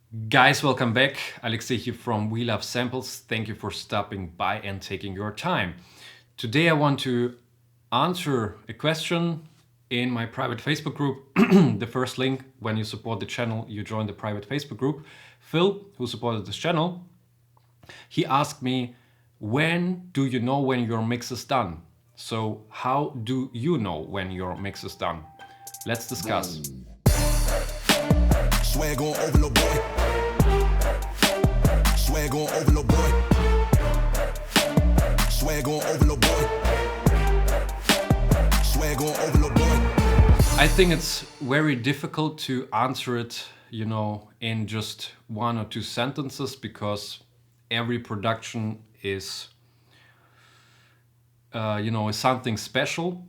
Guys, welcome back. Alexei here from We Love Samples. Thank you for stopping by and taking your time. Today I want to answer a question in my private Facebook group. The first link, when you support the channel, you join the private Facebook group. Phil, who supported this channel, he asked me, when do you know when your mix is done? So how do you know when your mix is done? Let's discuss. Swag on over, little boy. Swag on over, little boy. Swag on over, little boy. Swag on over, little boy. I think it's very difficult to answer it, in just one or two sentences, because every production is, is something special,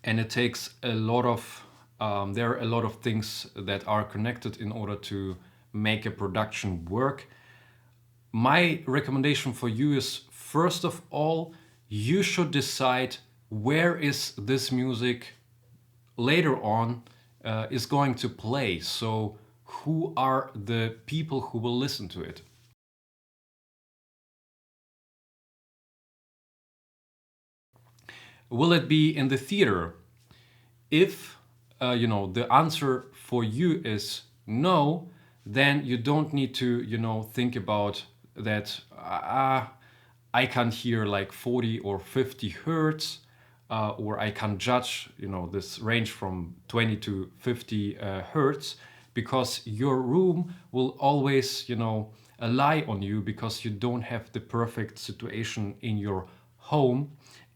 and it takes a lot of, there are a lot of things that are connected in order to make a production work. My recommendation for you is, first of all, you should decide where is this music later on is going to play. So who are the people who will listen to it? Will it be in the theater? If the answer for you is no, then you don't need to think about that. I can hear like 40 or 50 hertz, or I can judge this range from 20 to 50 hertz, because your room will always lie on you, because you don't have the perfect situation in your home.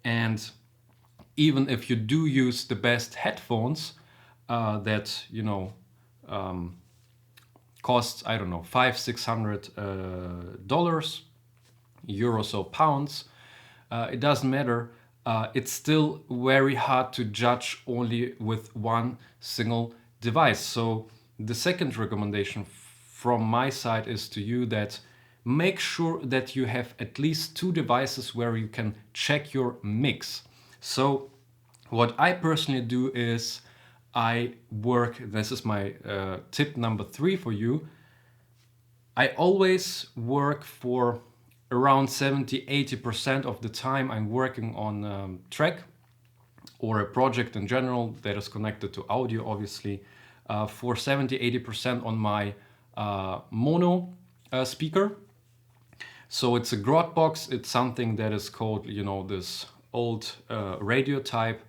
And even if you do use the best headphones that costs, I don't know, $500-600 euros or pounds, it doesn't matter. It's still very hard to judge only with one single device. So the second recommendation from my side is to you that make sure that you have at least two devices where you can check your mix. So what I personally do is I work, this is my tip number 3 for you. I always work for around 70-80% of the time. I'm working on track or a project in general that is connected to audio, obviously, for 70-80% on my mono speaker. So it's a Grot box. It's something that is called, this old radio type.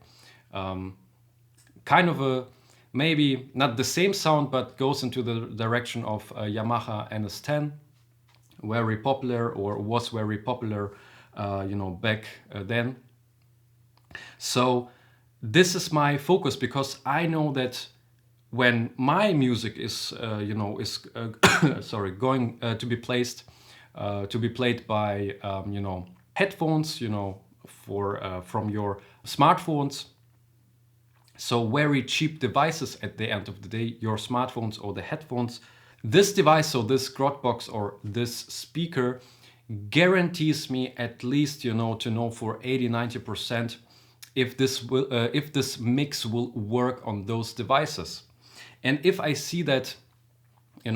Kind of a, maybe not the same sound, but goes into the direction of Yamaha NS10. Very popular, or was very popular, back then. So this is my focus, because I know that when my music is, sorry, going to be placed, to be played by, headphones, for from your smartphones. So very cheap devices at the end of the day, your smartphones or the headphones. This device, so this Grot box or this speaker, guarantees me at least, to know for 80-90% if this mix will work on those devices. And if I see that,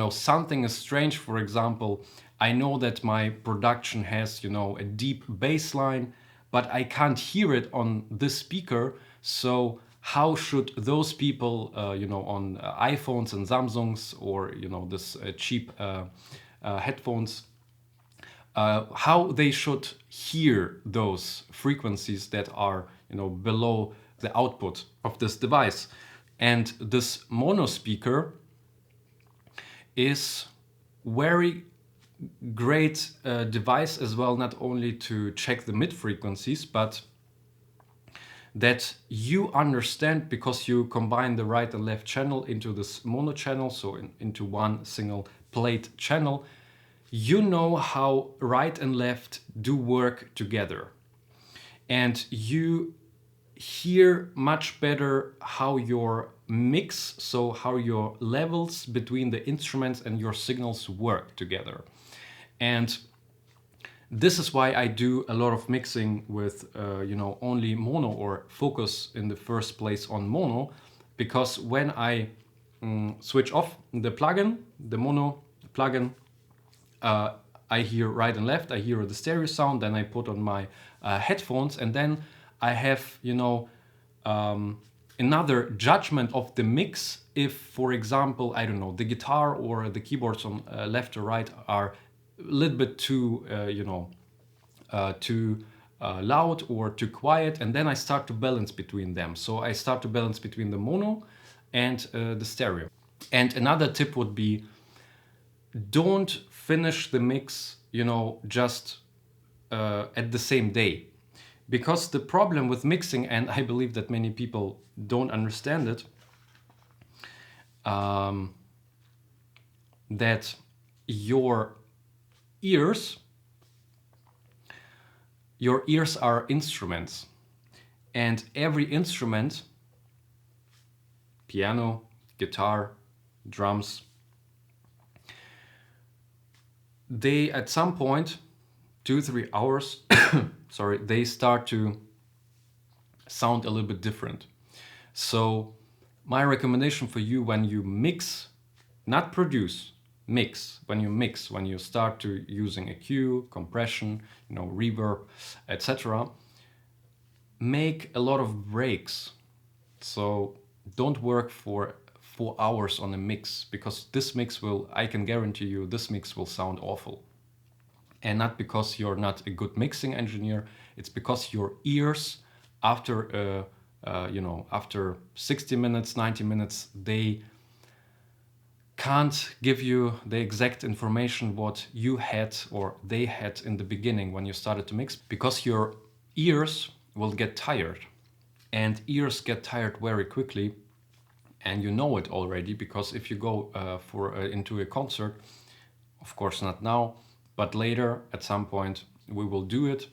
something is strange, for example, I know that my production has, a deep bass line, but I can't hear it on this speaker. So how should those people, on iPhones and Samsungs, or this cheap headphones, how they should hear those frequencies that are below the output of this device? And this mono speaker is very great device as well, not only to check the mid frequencies, but that you understand, because you combine the right and left channel into this mono channel, so into one single plate channel. You know how right and left do work together, and you hear much better how your mix, so how your levels between the instruments and your signals work together. And this is why I do a lot of mixing with, only mono, or focus in the first place on mono, because when I switch off the plugin, the mono plugin. I hear right and left, I hear the stereo sound, then I put on my headphones, and then I have, another judgment of the mix. If, for example, I don't know, the guitar or the keyboards on left or right are a little bit too, too loud or too quiet, and then I start to balance between them. So I start to balance between the mono and the stereo. And another tip would be, don't finish the mix, just at the same day. Because the problem with mixing, and I believe that many people don't understand it, that your ears are instruments, and every instrument, piano, guitar, drums, they at some point, 2-3 hours, sorry, they start to sound a little bit different. So my recommendation for you, when you mix, not produce, mix, when you start to using EQ, compression, reverb, etc., make a lot of breaks. So don't work for 4 hours on a mix, because this mix will, I can guarantee you, this mix will sound awful. And not because you're not a good mixing engineer, it's because your ears, after after 60 minutes, 90 minutes, they can't give you the exact information what you had or they had in the beginning when you started to mix, because your ears will get tired. And ears get tired very quickly, and you know it already, because if you go into a concert, of course not now, but later at some point we will do it.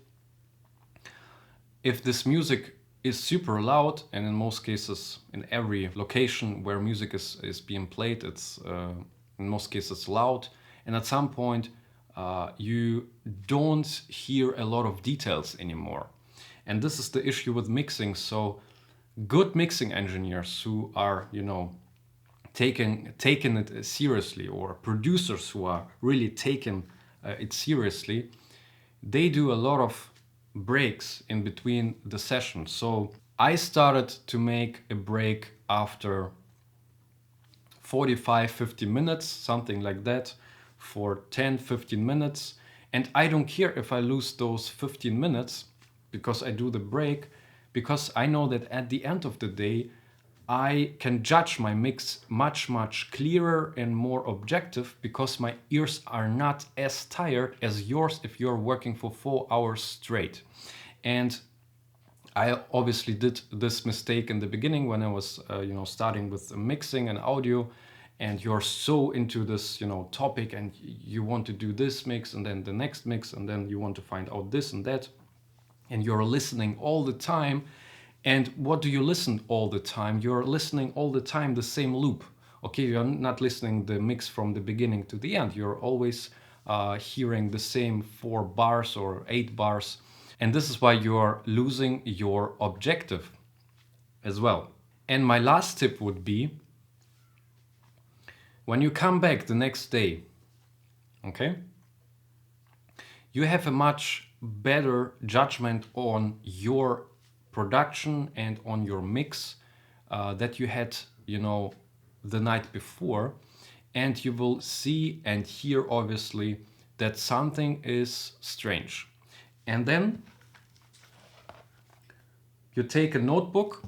If this music is super loud, and in most cases, in every location where music is being played, it's in most cases loud, and at some point you don't hear a lot of details anymore. And this is the issue with mixing. So good mixing engineers who are, taking it seriously, or producers who are really taking it seriously, they do a lot of breaks in between the sessions. So I started to make a break after 45-50 minutes, something like that, for 10-15 minutes. And I don't care if I lose those 15 minutes, because I do the break, because I know that at the end of the day I can judge my mix much, much clearer and more objective, because my ears are not as tired as yours if you're working for 4 hours straight. And I obviously did this mistake in the beginning when I was starting with mixing and audio, and you're so into this topic, and you want to do this mix and then the next mix, and then you want to find out this and that, and you're listening all the time. And what do you listen all the time? You're listening all the time the same loop. Okay, you're not listening the mix from the beginning to the end. You're always hearing the same 4 bars or 8 bars. And this is why you're losing your objective as well. And my last tip would be, when you come back the next day, okay, you have a much better judgment on your production and on your mix that you had, the night before, and you will see and hear obviously that something is strange. And then you take a notebook.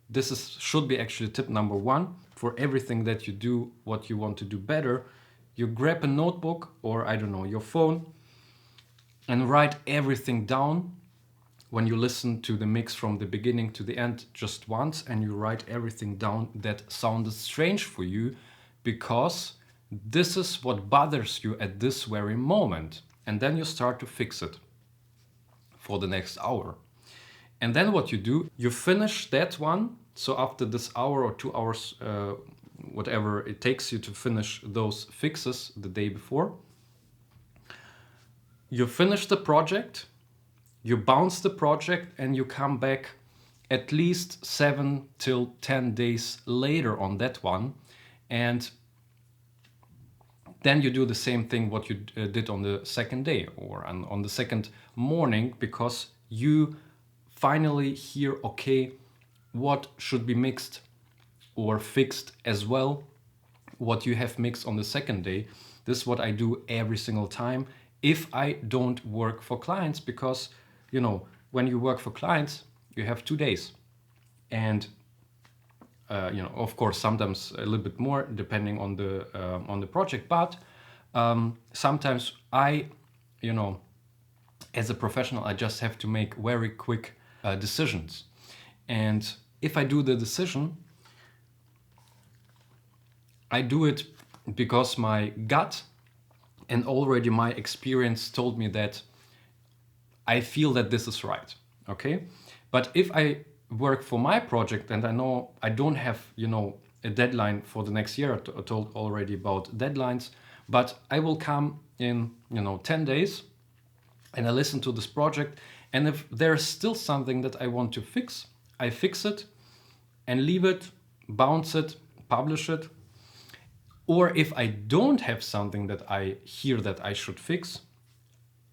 This should be actually tip number 1 for everything that you do, what you want to do better. You grab a notebook, or I don't know, your phone, and write everything down. When you listen to the mix from the beginning to the end just once, and you write everything down that sounded strange for you, because this is what bothers you at this very moment. And then you start to fix it for the next hour. And then what you do, you finish that one. So after this hour or 2 hours, whatever it takes you to finish those fixes the day before, you finish the project, you bounce the project, and you come back at least 7 till 10 days later on that one, and Then you do the same thing what you did on the second day or on the second morning, because you finally hear, okay, what should be mixed or fixed as well, what you have mixed on the second day. This is what I do every single time if I don't work for clients, because, you know, when you work for clients, you have 2 days. And you know, of course, sometimes a little bit more depending on the project. But sometimes you know, as a professional, I just have to make very quick decisions. And if I do the decision, I do it because my gut and already my experience told me that I feel that this is right. Okay, but if I work for my project and I know I don't have, you know, a deadline for the next year, I told already about deadlines, but I will come in, you know, 10 days and I listen to this project, and if there's still something that I want to fix, I fix it and leave it, bounce it, publish it. Or if I don't have something that I hear that I should fix,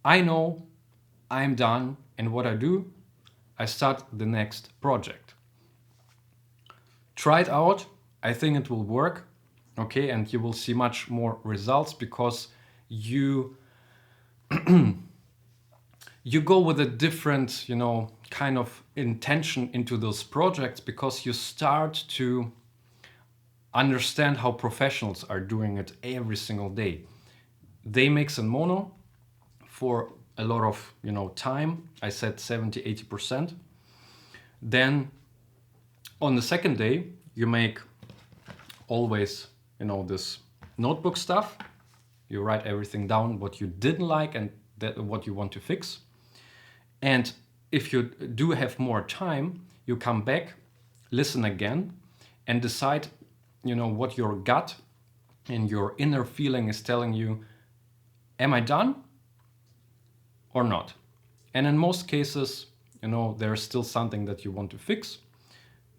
I know I'm done, and what I do, I start the next project. Try it out. I think it will work. Okay, and you will see much more results because you you go with a different, you know, kind of intention into those projects, because you start to understand how professionals are doing it every single day. They mix in mono for a lot of, you know, time. I said 70-80%. Then on the second day, you make always, you know, this notebook stuff. You write everything down, what you didn't like and what you want to fix. And if you do have more time, you come back, listen again, and decide, you know, what your gut and your inner feeling is telling you. Am I done or not? And in most cases, you know, there's still something that you want to fix.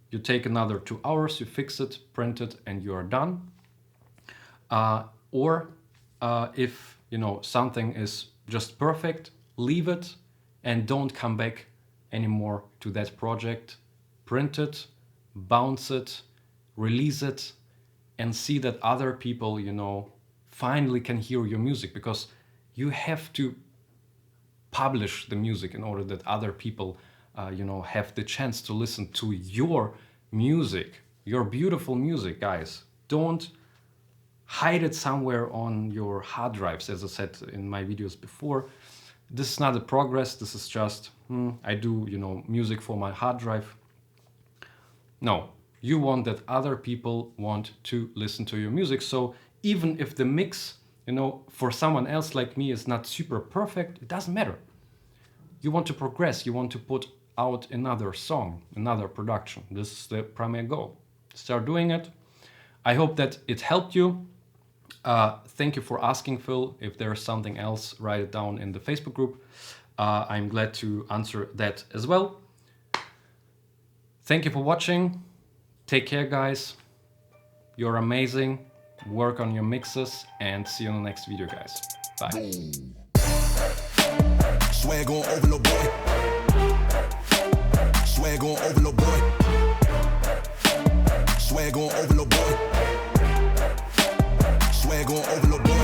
You take another 2 hours, you fix it, print it, and you are done. Or if, you know, something is just perfect, leave it and don't come back anymore to that project. Print it, bounce it, release it, and see that other people, you know, finally can hear your music, because you have to publish the music in order that other people, you know, have the chance to listen to your music, your beautiful music, guys. Don't hide it somewhere on your hard drives, as I said in my videos before. This is not a progress. This is just, I do, you know, music for my hard drive. No, you want that other people want to listen to your music. So even if the mix, you know, for someone else like me is not super perfect, it doesn't matter. You want to progress. You want to put out another song, another production. This is the primary goal. Start doing it. I hope that it helped you. Thank you for asking, Phil. If there's something else, write it down in the Facebook group. I'm glad to answer that as well. Thank you for watching. Take care, guys. You're amazing. Work on your mixes and see you in the next video, guys. Bye. Swag on overload, boy. Swag on overload, boy. Swag on overload, boy. Swag on overload, boy.